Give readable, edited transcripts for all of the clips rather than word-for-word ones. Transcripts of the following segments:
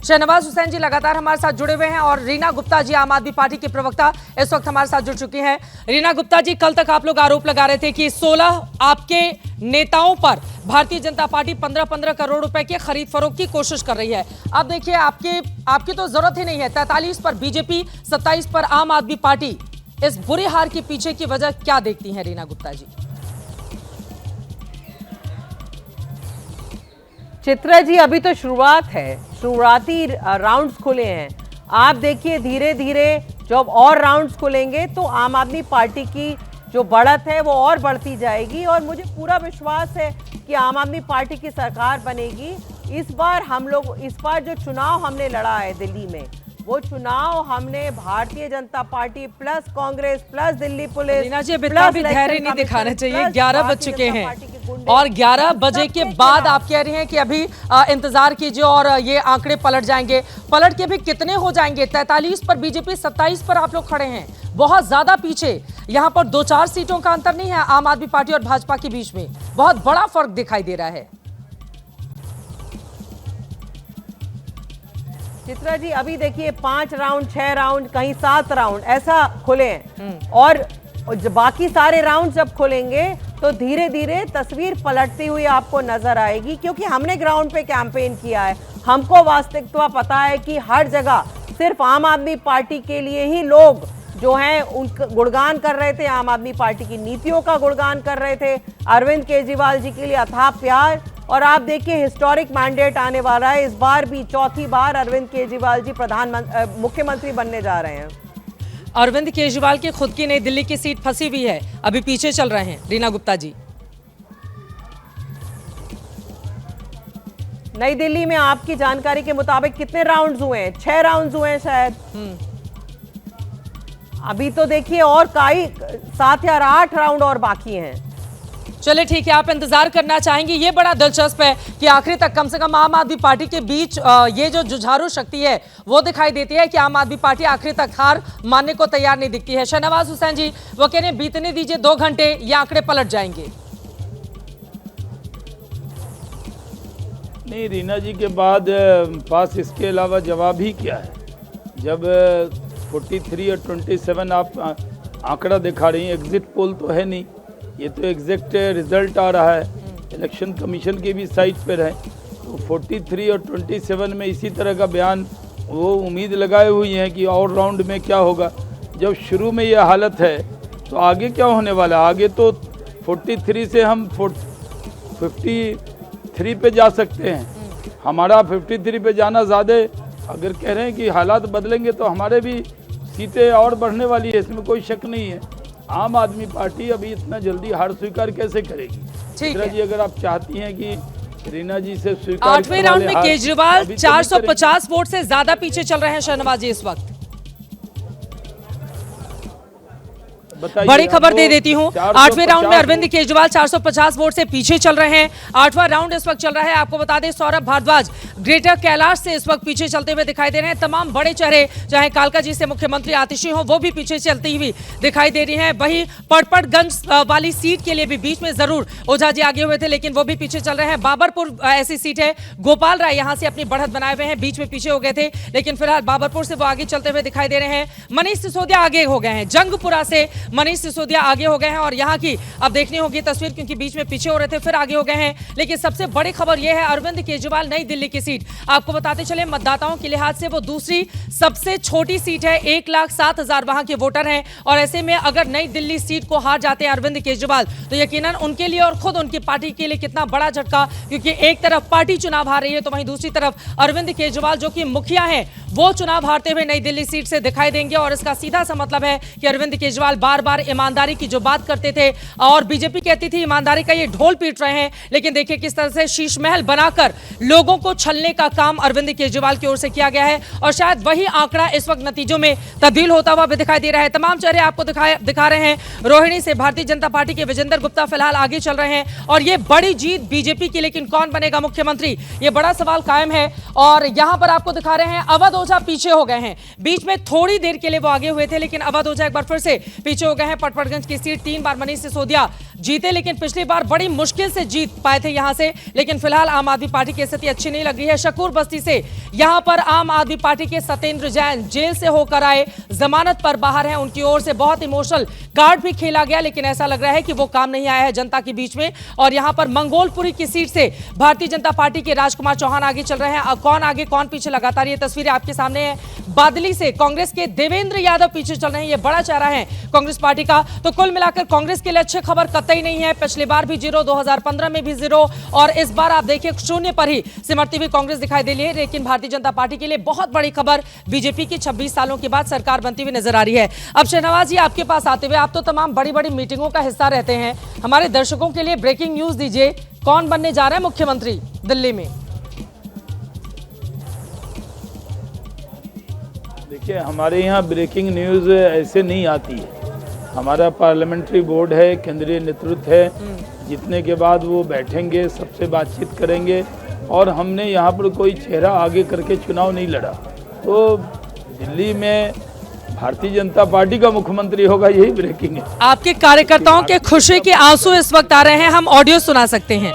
शहनवाज हुसैन जी लगातार हमारे साथ जुड़े हुए हैं और रीना गुप्ता जी आम आदमी पार्टी की प्रवक्ता इस वक्त हमारे साथ जुड़ चुकी हैं। रीना गुप्ता जी, कल तक आप लोग आरोप लगा रहे थे कि 16 आपके नेताओं पर भारतीय जनता पार्टी 15-15 करोड़ रुपए की खरीद फरोख्त की कोशिश कर रही है। अब देखिए, आपकी तो जरूरत ही नहीं है। 43 पर बीजेपी, 27 पर आम आदमी पार्टी। इस बुरी हार के पीछे की वजह क्या देखती हैं रीना गुप्ता जी? चित्रा जी, अभी तो शुरुआत है, शुरुआती राउंड्स खुले हैं। आप देखिए, धीरे धीरे जब और राउंड्स खुलेंगे तो आम आदमी पार्टी की जो बढ़त है वो और बढ़ती जाएगी और मुझे पूरा विश्वास है कि आम आदमी पार्टी की सरकार बनेगी। इस बार जो चुनाव हमने लड़ा है दिल्ली में, वो चुनाव हमने Bharatiya Janata Party plus Congress plus Delhi police. Reena ji, इतना भी धैर्य नहीं दिखाना चाहिए। 11 बज चुके हैं और 11 बजे के बाद आप कह रही हैं कि अभी इंतजार कीजिए और ये आंकड़े पलट जाएंगे। पलट के भी कितने हो जाएंगे? 43 पर बीजेपी, 27 पर आप लोग खड़े हैं, बहुत ज्यादा पीछे। यहाँ पर 2-4 सीटों का अंतर नहीं है आम आदमी पार्टी और भाजपा के बीच में, बहुत बड़ा फर्क दिखाई दे रहा है। चित्रा जी, अभी देखिए 5 राउंड, 6 राउंड, कहीं 7 राउंड ऐसा खुले हैं और बाकी सारे राउंड जब खुलेंगे तो धीरे धीरे तस्वीर पलटती हुई आपको नजर आएगी, क्योंकि हमने ग्राउंड पे कैंपेन किया है। हमको वास्तविकता पता है कि हर जगह सिर्फ आम आदमी पार्टी के लिए ही लोग जो हैं उनका गुणगान कर रहे थे, आम आदमी पार्टी की नीतियों का गुणगान कर रहे थे, अरविंद केजरीवाल जी के लिए अथाह प्यार। और आप देखिए, हिस्टोरिक मैंडेट आने वाला है। इस बार भी चौथी बार अरविंद केजरीवाल जी मुख्यमंत्री बनने जा रहे हैं। अरविंद केजरीवाल की खुद की नई दिल्ली की सीट फंसी हुई है, अभी पीछे चल रहे हैं। रीना गुप्ता जी, नई दिल्ली में आपकी जानकारी के मुताबिक कितने राउंड्स हुए हैं? 6 राउंड्स हुए हैं शायद। अभी तो देखिए और 7 या 8 राउंड और बाकी हैं। चलिए ठीक है, आप इंतजार करना चाहेंगे। ये बड़ा दिलचस्प है कि आखिरी तक कम से कम आम आदमी पार्टी के बीच ये जो जुझारू शक्ति है वो दिखाई देती है कि आम आदमी पार्टी आखिरी तक हार मानने को तैयार नहीं दिखती है। शहनवाज हुसैन जी, वो कह रहे हैं बीतने दीजिए 2 घंटे, ये आंकड़े पलट जाएंगे। नहीं, रीना जी के बाद पास इसके अलावा जवाब ही क्या है? जब 43 और 27 आप आंकड़ा दिखा रही हैं, एग्जिट पोल तो है नहीं, ये तो एग्जैक्ट रिजल्ट आ रहा है, इलेक्शन कमीशन की भी साइट पर है। तो 43 और 27 में इसी तरह का बयान वो उम्मीद लगाए हुई हैं कि और राउंड में क्या होगा। जब शुरू में ये हालत है तो आगे क्या होने वाला है? आगे तो 43 से हम 53 पे जा सकते हैं। हमारा 53 पे जाना ज़्यादा, अगर कह रहे हैं कि हालात बदलेंगे तो हमारे भी सीटें और बढ़ने वाली है, इसमें कोई शक नहीं है। आम आदमी पार्टी अभी इतना जल्दी हार स्वीकार कैसे करेगी? ठीक है जी, अगर आप चाहती हैं कि रीना जी से स्वीकार 8वें राउंड में केजरीवाल 450 वोट से ज्यादा पीछे चल रहे हैं। शहनवाज जी, इस वक्त बड़ी खबर दे देती हूं, 8वें राउंड में अरविंद केजरीवाल 450 वोट से पीछे चल रहे हैं। 8वां राउंड इस वक्त चल रहा है। आपको बता दें, सौरभ भारद्वाज ग्रेटर कैलाश से इस वक्त पीछे चलते हुए दिखाई दे रहे हैं। तमाम बड़े चेहरे, चाहे कालका जी से मुख्यमंत्री आतिशी हो, वो भी पीछे चलती हुई दिखाई दे रही हैं। वही पड़पड़गंज वाली सीट के लिए भी बीच में जरूर ओझा जी आगे हुए थे, लेकिन वो भी पीछे चल रहे हैं। बाबरपुर ऐसी सीट है, गोपाल राय यहां से अपनी बढ़त बनाए हुए हैं, बीच में पीछे हो गए थे, लेकिन फिलहाल बाबरपुर से वो आगे चलते हुए दिखाई दे रहे हैं। मनीष सिसोदिया आगे हो गए हैं, जंगपुरा से मनीष सिसोदिया आगे हो गए हैं और यहां की अब देखनी होगी तस्वीर, क्योंकि बीच में पीछे हो रहे थे, फिर आगे हो गए हैं। लेकिन सबसे बड़ी खबर यह है, अरविंद केजरीवाल नई दिल्ली की सीट, आपको बताते चले मतदाताओं के लिहाज से वो दूसरी सबसे छोटी सीट है। 1,07,000 वहां के वोटर हैं और ऐसे में अगर नई दिल्ली सीट को हार जाते हैं अरविंद केजरीवाल, तो यकीनन उनके लिए और खुद उनकी पार्टी के लिए कितना बड़ा झटका, क्योंकि एक तरफ पार्टी चुनाव हार रही है तो वहीं दूसरी तरफ अरविंद केजरीवाल जो कि मुखिया हैं, वो चुनाव हारते हुए नई दिल्ली सीट से दिखाई देंगे। और इसका सीधा सा मतलब है कि अरविंद केजरीवाल बार बार ईमानदारी की जो बात करते थे और बीजेपी कहती थी ईमानदारी का ये ढोल पीट रहे हैं, लेकिन देखिए किस तरह से शीश महल बनाकर लोगों को छलने का काम अरविंद केजरीवाल की ओर से किया गया है और शायद वही आंकड़ा इस वक्त नतीजों में तब्दील होता हुआ भी दिखाई दे रहा है। तमाम चेहरे आपको दिखा रहे हैं। रोहिणी से भारतीय जनता पार्टी के विजेंद्र गुप्ता फिलहाल आगे चल रहे हैं और ये बड़ी जीत बीजेपी की, लेकिन कौन बनेगा मुख्यमंत्री, ये बड़ा सवाल कायम है। और यहां पर आपको दिखा रहे हैं अवध ओझा पीछे हो गए हैं, बीच में थोड़ी देर के लिए वो आगे हुए थे, लेकिन अवध ओझा एक बार फिर से पीछे हो गए हैं। पटपड़गंज की सीट 3 बार मनीष सिसोदिया जीते, लेकिन पिछली बार बड़ी मुश्किल से जीत पाए थे यहां से। लेकिन फिलहाल आम आदमी पार्टी की स्थिति अच्छी नहीं लग रही है। शकूर बस्ती से यहां पर आम आदमी पार्टी के सत्येंद्र जैन जेल से होकर आए, जमानत पर बाहर हैं। उनकी ओर से बहुत इमोशनल कार्ड भी खेला गया, लेकिन ऐसा लग रहा है कि वो काम नहीं आया है जनता के बीच में। और यहां पर मंगोलपुरी की सीट से भारतीय जनता पार्टी के राजकुमार चौहान आगे चल रहे हैं। अब कौन आगे कौन पीछे, लगातार ये तस्वीरें आपके सामने है। बादली से कांग्रेस के देवेंद्र यादव पीछे चल रहे हैं, ये बड़ा चेहरा है कांग्रेस पार्टी का। तो कुल मिलाकर कांग्रेस के लिए अच्छी खबर कतई नहीं है। पिछली बार भी 0, 2015 में भी 0, और इस बार आप देखिए शून्य पर ही सिमरती हुई कांग्रेस दिखाई दे रही है। लेकिन भारतीय जनता पार्टी के लिए बहुत बड़ी खबर, बीजेपी की 26 सालों के बाद सरकार बनती हुई नजर आ रही है। अब शहनवाज जी, आपके पास आते हुए, आप तो तमाम बड़ी बड़ी मीटिंगों का हिस्सा रहते हैं, हमारे दर्शकों के लिए ब्रेकिंग न्यूज दीजिए, कौन बनने जा रहा है मुख्यमंत्री दिल्ली में? देखिए, हमारे यहाँ ब्रेकिंग न्यूज़ ऐसे नहीं आती है। हमारा पार्लियामेंट्री बोर्ड है, केंद्रीय नेतृत्व है, जीतने के बाद वो बैठेंगे, सबसे बातचीत करेंगे। और हमने यहाँ पर कोई चेहरा आगे करके चुनाव नहीं लड़ा। तो दिल्ली में भारतीय जनता पार्टी का मुख्यमंत्री होगा, यही ब्रेकिंग है। आपके कार्यकर्ताओं के खुशी के आंसू इस वक्त आ रहे हैं, हम ऑडियो सुना सकते हैं।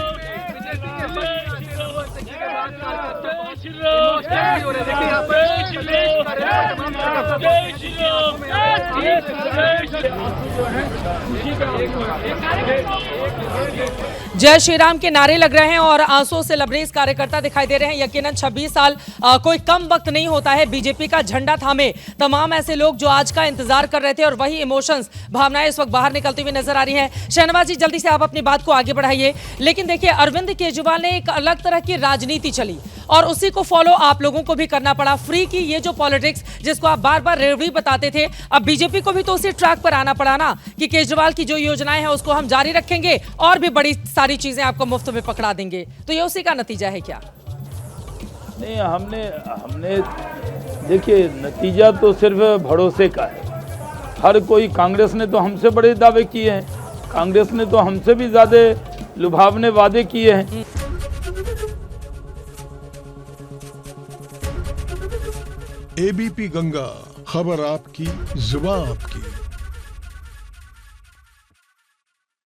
जय श्री राम के नारे लग रहे हैं और आंसुओं से लबरेज कार्यकर्ता दिखाई दे रहे हैं। यकीनन 26 साल कोई कम वक्त नहीं होता है बीजेपी का झंडा थामे तमाम ऐसे लोग जो आज का इंतजार कर रहे थे, और वही इमोशंस, भावनाएं इस वक्त बाहर निकलती हुई नजर आ रही हैं। शहनवाज जी, जल्दी से आप अपनी बात को आगे बढ़ाइए। लेकिन देखिए, अरविंद केजरीवाल ने एक अलग तरह की राजनीति चली और उसी को फॉलो आप लोगों को भी करना पड़ा। फ्री की ये जो पॉलिटिक्स जिसको आप बार बार रेवड़ी बताते थे, अब बीजेपी को भी तो उसी ट्रैक पर आना पड़ा ना कि केजरीवाल की जो योजनाएं हैं उसको हम जारी रखेंगे और भी बड़ी सारी चीजें आपको मुफ्त में पकड़ा देंगे। तो ये उसी का नतीजा है क्या? नहीं, हमने देखिए, नतीजा तो सिर्फ भरोसे का है। हर कोई, कांग्रेस ने तो हमसे बड़े दावे किए हैं, कांग्रेस ने तो हमसे भी ज्यादा लुभावने वादे किए हैं। एबीपी गंगा, खबर आपकी, जुबान आपकी।